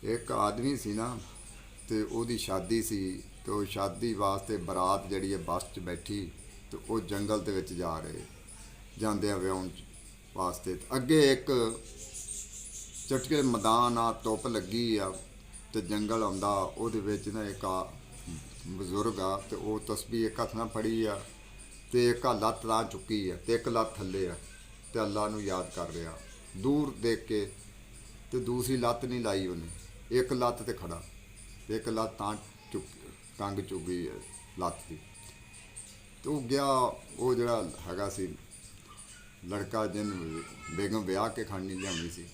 एक आदमी सी ना, तो ਉਹਦੀ शादी सी, तो शादी वास्ते बरात ਜਿਹੜੀ है बस च बैठी, तो वो जंगल ਦੇ ਵਿੱਚ जा रहे ਜਾਂਦੇ ਆ ਵਿਆਹੁਣ ਵਾਸਤੇ। ਅੱਗੇ ਇੱਕ ਚਟਕੇ मैदान आ, ਧੁੱਪ ਲੱਗੀ ਆ, ਤੇ ਜੰਗਲ ਆਉਂਦਾ। ਉਹਦੇ ਵਿੱਚ ਨਾ ਇੱਕ ਬਜ਼ੁਰਗ ਆ, ਤੇ ਉਹ ਤਸਬੀਹ ਇੱਕ ਹੱਥ ਨਾਲ ਫੜੀ ਆ, ਤੇ ਇੱਕ ਲੱਤ ਤਾਂ ਚੁੱਕੀ ਆ, ਤੇ ਇੱਕ ਲੱਤ ਥੱਲੇ ਆ, ਤੇ ਅੱਲਾ ਨੂੰ ਯਾਦ ਕਰ ਰਿਹਾ ਦੂਰ ਦੇਖ ਕੇ। ਤੇ ਦੂਸਰੀ ਲੱਤ ਨਹੀਂ ਲਾਈ ਉਹਨੇ, ਇੱਕ ਲੱਤ ਤੇ ਖੜਾ, ਤੇ ਇੱਕ ਲੱਤ ਤਾਂ ਚੁੱਕ ਟੰਗ ਚੁੱਕ ਗਈ ਹੈ ਲੱਤ ਦੀ। ਤੇ ਉਹ ਗਿਆ, ਉਹ ਜਿਹੜਾ ਹੈਗਾ ਸੀ ਲੜਕਾ ਜਿਹਨੂੰ ਬੇਗਮ ਵਿਆਹ ਕੇ ਖਾਣੀ ਲਿਆਉਣੀ ਸੀ,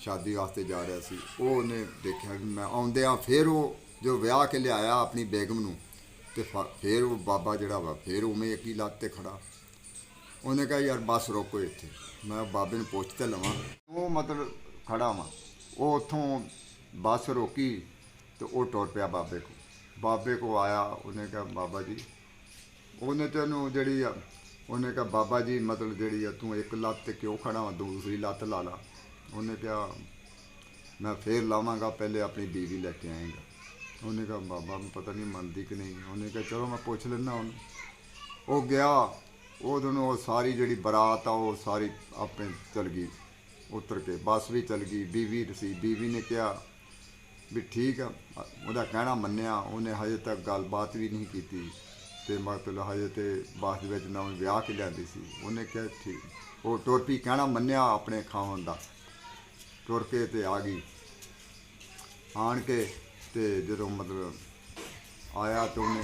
शादी वास्ते जा रहा सी, ਉਹਨੇ ਦੇਖਿਆ ਵੀ ਮੈਂ ਆਉਂਦਿਆਂ ਫਿਰ ਉਹ ਜੋ ਵਿਆਹ ਕੇ ਲਿਆਇਆ ਆਪਣੀ ਬੇਗਮ ਨੂੰ, ਤੇ ਫਿਰ ਉਹ ਬਾਬਾ ਜਿਹੜਾ ਵਾ ਫਿਰ ਉਵੇਂ ਇੱਕ ਹੀ ਲੱਤ ਤੇ ਖੜਾ। ਉਹਨੇ ਕਿਹਾ ਯਾਰ ਬੱਸ ਰੋਕੋ ਇੱਥੇ, ਮੈਂ ਬਾਬੇ ਨੂੰ ਪੁੱਛ ਤੇ ਲਵਾਂ। ਉਹ ਮਤਲਬ ਖੜਾ ਵਾਂ, ਉਹ ਉੱਥੋਂ ਬੱਸ ਰੋਕੀ, ਤੇ ਉਹ ਟੁਰ ਪਿਆ ਬਾਬੇ ਕੋ ਆਇਆ। ਉਹਨੇ ਕਿਹਾ ਬਾਬਾ ਜੀ, ਉਹਨੇ ਤੈਨੂੰ ਜਿਹੜੀ ਆ, ਉਹਨੇ ਕਿਹਾ ਬਾਬਾ ਜੀ ਮਤਲਬ ਜਿਹੜੀ ਆ ਤੂੰ ਇੱਕ ਲੱਤ ਤੇ ਕਿਉਂ ਖੜਾ ਵਾ, ਦੂਸਰੀ ਲੱਤ ਲਾ ਲਾ। ਉਹਨੇ ਕਿਹਾ ਮੈਂ ਫੇਰ ਲਾਵਾਂਗਾ, ਪਹਿਲੇ ਆਪਣੀ बीवी लेके आएगा। ਉਹਨੇ ਕਿਹਾ ਬਾਬਾ ਨੂੰ ਪਤਾ ਨਹੀਂ ਮੰਨਦੀ ਕਿ ਨਹੀਂ। ਉਹਨੇ ਕਿਹਾ ਚਲੋ ਮੈਂ ਪੁੱਛ ਲੈਂਦਾ ਉਹਨੂੰ। ਉਹ ਗਿਆ, ਉਹਨੂੰ ਉਹ ਸਾਰੀ ਜਿਹੜੀ ਬਰਾਤ ਆ ਉਹ ਸਾਰੀ ਆਪਣੇ ਚਲ ਗਈ, ਉਤਰ ਕੇ ਬੱਸ ਵੀ ਚਲ ਗਈ। बीवी ਸੀ, बीवी ਨੇ ਕਿਹਾ ਵੀ ਠੀਕ ਆ, ਉਹਦਾ ਕਹਿਣਾ ਮੰਨਿਆ। ਉਹਨੇ ਹਜੇ ਤੱਕ ਗੱਲਬਾਤ ਵੀ ਨਹੀਂ ਕੀਤੀ, ਤੇ ਮਤਲਬ ਹਜੇ ਤੇ ਬੱਸ ਦੇ ਵਿੱਚ ਨਵੇਂ ਵਿਆਹ ਕੇ ਲਿਆਂਦੀ ਸੀ। ਉਹਨੇ ਕਿਹਾ ਠੀਕ, ਉਹ ਟੁਰ ਪਈ, ਕਹਿਣਾ ਮੰਨਿਆ ਆਪਣੇ ਖਾਵਣ ਦਾ। ਤੁਰ ਕੇ ਤੇ ਆ ਗਈ, ਆਣ ਕੇ ਤੇ ਜਦੋਂ ਮਤਲਬ ਆਇਆ ਤੇ ਉਹਨੇ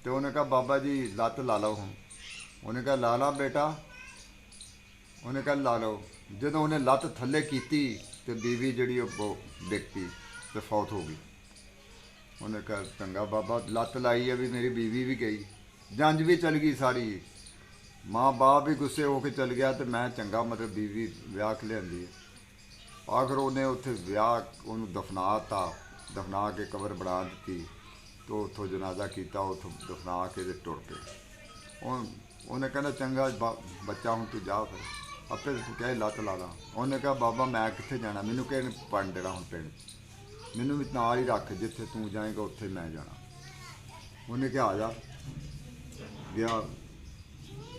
ਤੇ ਉਹਨੇ ਕਿਹਾ ਬਾਬਾ ਜੀ ਲੱਤ ਲਾ ਲਓ ਹੁਣ। ਉਹਨੇ ਕਿਹਾ ਲਾ ਲਾ ਬੇਟਾ। ਉਹਨੇ ਕਿਹਾ ਲਾ ਲਓ। ਜਦੋਂ ਉਹਨੇ ਲੱਤ ਥੱਲੇ ਕੀਤੀ ਤੇ बीवी ਜਿਹੜੀ ਉਹ ਡਿੱਗ ਪਈ ਤੇ ਫੌਤ ਹੋ ਗਈ। ਉਹਨੇ ਕਿਹਾ ਚੰਗਾ ਬਾਬਾ, ਲੱਤ ਲਾਈ ਹੈ ਵੀ ਮੇਰੀ बीवी ਵੀ ਗਈ, ਜੰਜ ਵੀ ਚਲ ਗਈ ਸਾਰੀ, माँ बाप भी गुस्से हो के चल गया, तो मैं चंगा मतलब बीवी विआह के लियांदी है। आखिर उन्हें उत्थे विआह उन्होंने दफना के कबर बना दी, तो उतों जनाजा किया, उतों दफना के टुर पे। उन्हें कहना चंगा बच्चा हूँ तू जा, फिर आपे तू कहे लत्त ला ला। उन्हें कहा बाबा मैं कितने जाना, मैनू किसी ने पढ़ देना हूँ पिंड, मैनू भी नाल ही रख, जिथे तू जाएगा उत्थे मैं जाना। उन्हें कहा आ जा। गया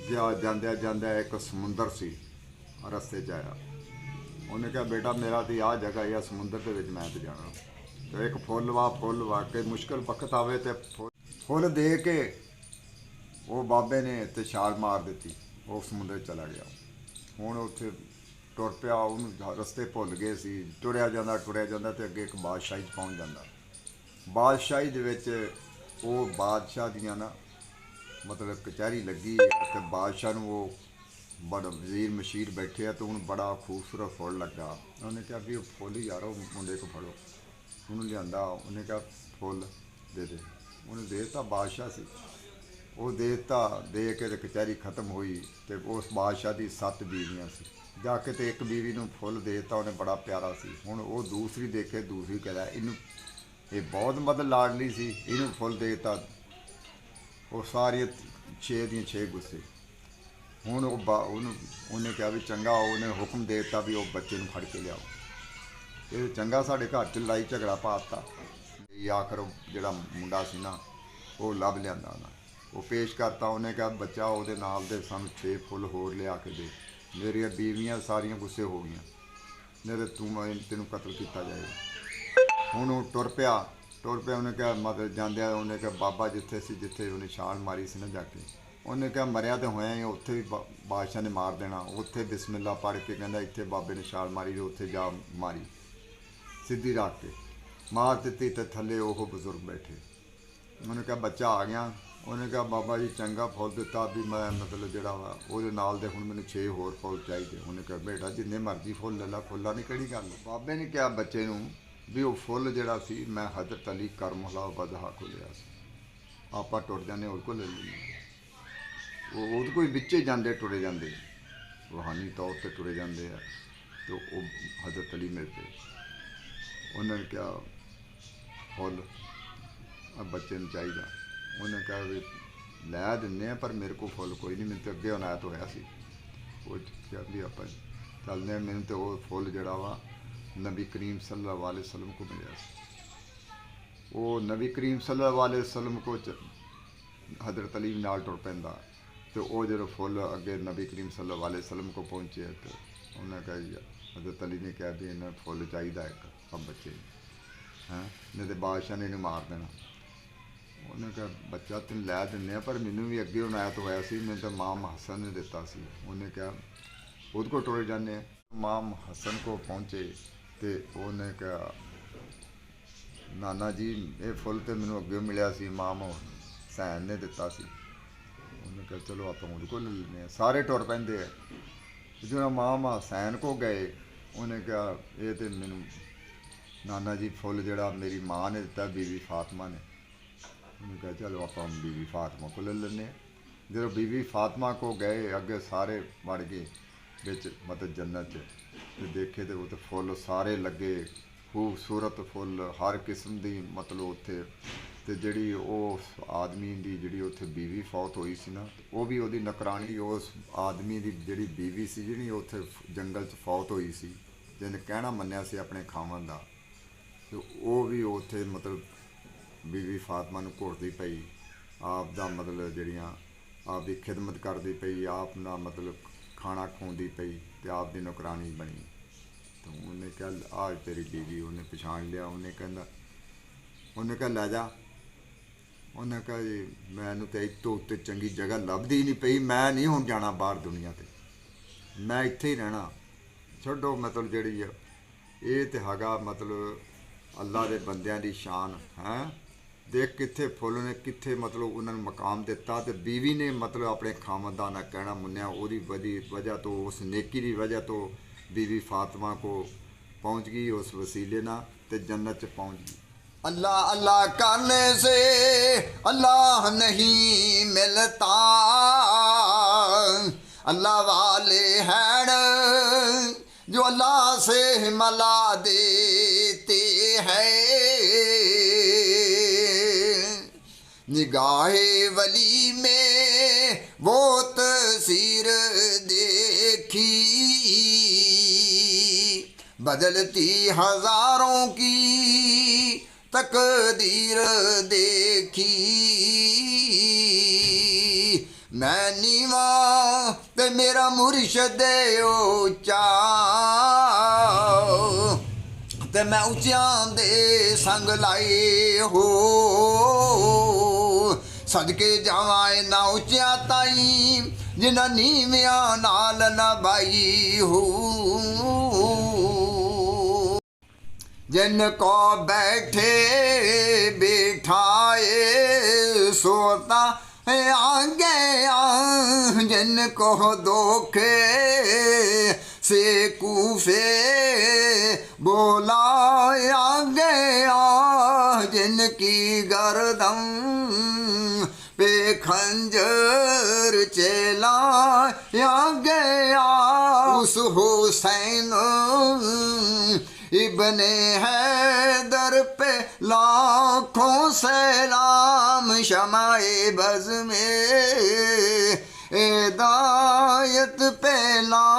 जाद्या जाद्या एक समुंदर सी, रस्ते च आया। उन्हें कहा बेटा मेरा तो आ जगह या समुंदर के विच मैं तो जाना। तो एक फुल वा के मुश्किल वक्त आवे तो फुल दे के वो बाबे ने तो छाल मार दी, वो समुंदर चला गया। हुण उत्थे टुर पिया, उन्होंने रस्ते भुल गए सी, टुरिया जांदा तो अगे एक बादशाही पहुँच जाता। बादशाही दे विच वो बादशाह दियां ना मतलब कचहरी लगी, तो बादशाह वो बड़ा वजीर मशीर बैठे, तो हूँ बड़ा खूबसूरत फुल लगा। उन्हें कहा भी फुल ही यार मुंडे को फड़ो। उन्होंने लिया, उन्हें कहा फुल दे दे। उन्हें देता, बादशाह से वो देता, दे के तो कचहरी खत्म हुई। तो उस बादशाह की 7 बीवियाँ सी, जाके तो एक बीवी को फुल देता, उन्हें बड़ा प्यारा सी। हुण वो दूसरी देखे, दूसरी कह इनू ये बहुत मतलब लाडली सी, इनू फुल देता। वो सारी 6 दी 6 गुस्से। हूँ उन्हें कहा भी चंगा, उन्हें हुक्म देता भी वो बच्चे को फड़ के लियाओ, ये चंगा साढ़े घर च लड़ाई झगड़ा पाता। आखिर जो मुंडा सी ना वो लभ लिया, वो पेश करता। उन्हें कहा बच्चा वो नाल दे सानू 6 फुल होर लिया के दे, मेरिया बीवियाँ सारियाँ गुस्से हो गई, नहीं तो तू तेन कतल किया जाएगा। हूँ टुर पिया। उन्हें कहा मतलब जाद्या, उन्हें कहा बाबा जिथे सी, जिथे उन्हें छाल मारी सी ना जाके, उन्हें कहा मरिया तो होया ही, उत्थे भी बादशाह ने मार देना। उत्थे बिस्मिल्ला पढ़ के कहना इत्थे बाबे ने छाल मारी, उत्थे जा मारी, सीधी रख के मार दी। तो थले वो बजुर्ग बैठे। उन्हें कहा बच्चा आ गया। उन्हें कहा बाबा जी चंगा फुल दिता भी मैं मतलब जोड़ा वा वो नाल दे हुण मैनूं 6 होर फुल चाहिए। उन्हें कहा बेटा जिन्ने मर्जी फुल ले ला, फुल्ला नहीं किहड़ी गल। बाबे ने कहा बच्चे नूं भी वो फुल जोड़ा सी मैं हजरत अली करमला वजहा को लिया, आप टुर जाने और को ले लेंगे। वो कोई बिच्चे जाते टुरे जाते, रूहानी तौर पर टुरे जाते हैं, तो वो हजरत अली मिल पे। उन्होंने क्या फुल बच्चे ने चाहिए। उन्हें कहा भी लै दिन्ने पर मेरे को फुल कोई नहीं, मैंने तो अगे अनायत होया सी। वो क्या भी आप चलने, मैंने तो वो फुल जड़ा वा नबी करीम सल्लल्लाहु अलैहि वसल्लम को मिलिया सी। वो नबी करीम सल्लल्लाहु अलैहि वसल्लम को हज़रत अली नाल टुर पैंदा तो वो जो फुल अगे नबी करीम सल्लल्लाहु अलैहि वसल्लम को पहुँचे तो उन्हें कहा, हज़रत अली ने कहा भी इन्हें फुल चाहिए एक अब बच्चे हैं, नहीं तो बादशाह ने इन्हें मार देना। उन्हें कहा बच्चा तेन लै दिन्ने पर मैनू भी अगे उनायत होया सी, मैं तो माम हसन ने दिता सी। उन्हें कहा खुद को टुर जाने। माम हसन को पहुँचे तो उन्हें कहा नाना जी ये फुल तो मैनू अगे मिलिया सी, माम हुसैन ने दिता सी। उन्हें कहा चलो आप उहदे को ले लें। सारे टुर पैंदे है। जो माम हुसैन को गए उन्हें कहा ये तो मैनू नाना जी फुल जड़ा मेरी माँ ने दिता, बीबी फातिमा ने। उन्हें कहा चलो आप बीबी फातिमा को ले लें। जो बीबी फातिमा को गए अगे सारे बढ़ गए बिच मतलब जन्नत तो देखे तो वो तो फुल सारे लगे खूबसूरत फुल हर किस्म की मतलब उत्थे तो जी उस आदमी की जी उत्थे बीवी फौत हुई सी ना वो भी वो नकरानी उस आदमी की जी बीवी सी जी उत्थे जंगल च फौत हुई सी जिन्हें कहना मन्निया सी अपने खावन का तो वो भी उत्थे मतलब बीवी फातिमा नूं घुटदी पई आप दा मतलब जड़ियाँ आप की खिदमत करती पई आप ना मतलब खाना खुआती पई तो आप दी नौकरानी बनी। तो उन्हें कहा आज तेरी बीवी, उन्हें पछाण लिया। उन्हें कहा लै जा। उन्हें कहा जी मैनू तो इतों उत्ते चंगी जगह लभदी नहीं पई, मैं नहीं हुण जाना बाहर दुनिया ते, मैं इत्थे ही रहना। छड्डो मतलब जिहड़ी ये तो हैगा मतलब अल्लाह के बंदियां दी शान है। देख कित्थे फुल ने कित्थे मतलब उन्होंने मकाम दिता तो बीवी ने मतलब अपने खामदान ना कहना मन्निया ओदी वजह तो उस नेकी की वजह तो बीवी फातिमा को पहुँच गई उस वसीले ना ते जन्नत च पहुँच गई। अल्लाह अल्लाह करने से अल्लाह नहीं मिलता, अल्लाह वाले हैं जो अल्लाह से मला देते हैं। निगाहे वली में वो तस्वीर देखी, बदलती हजारों की तकदीर देखी। मैं नीवा ते मेरा मुर्शद ऊंचा ते मैं उच्चियां दे संग लाए हो। सदके जावां ना उच्चियां ताई जिन्हां नीवियां नाल नभाई हो। जिनको बैठे बिठाए सोता आगे जिनको धोखे से कूफे बोलाया गया, जिनकी गर्दन पे खंजर चलाया गया। उस हुसैन इब्ने हैदर पे लाखों सलाम, शमाए बज़ में हिदायत पे ला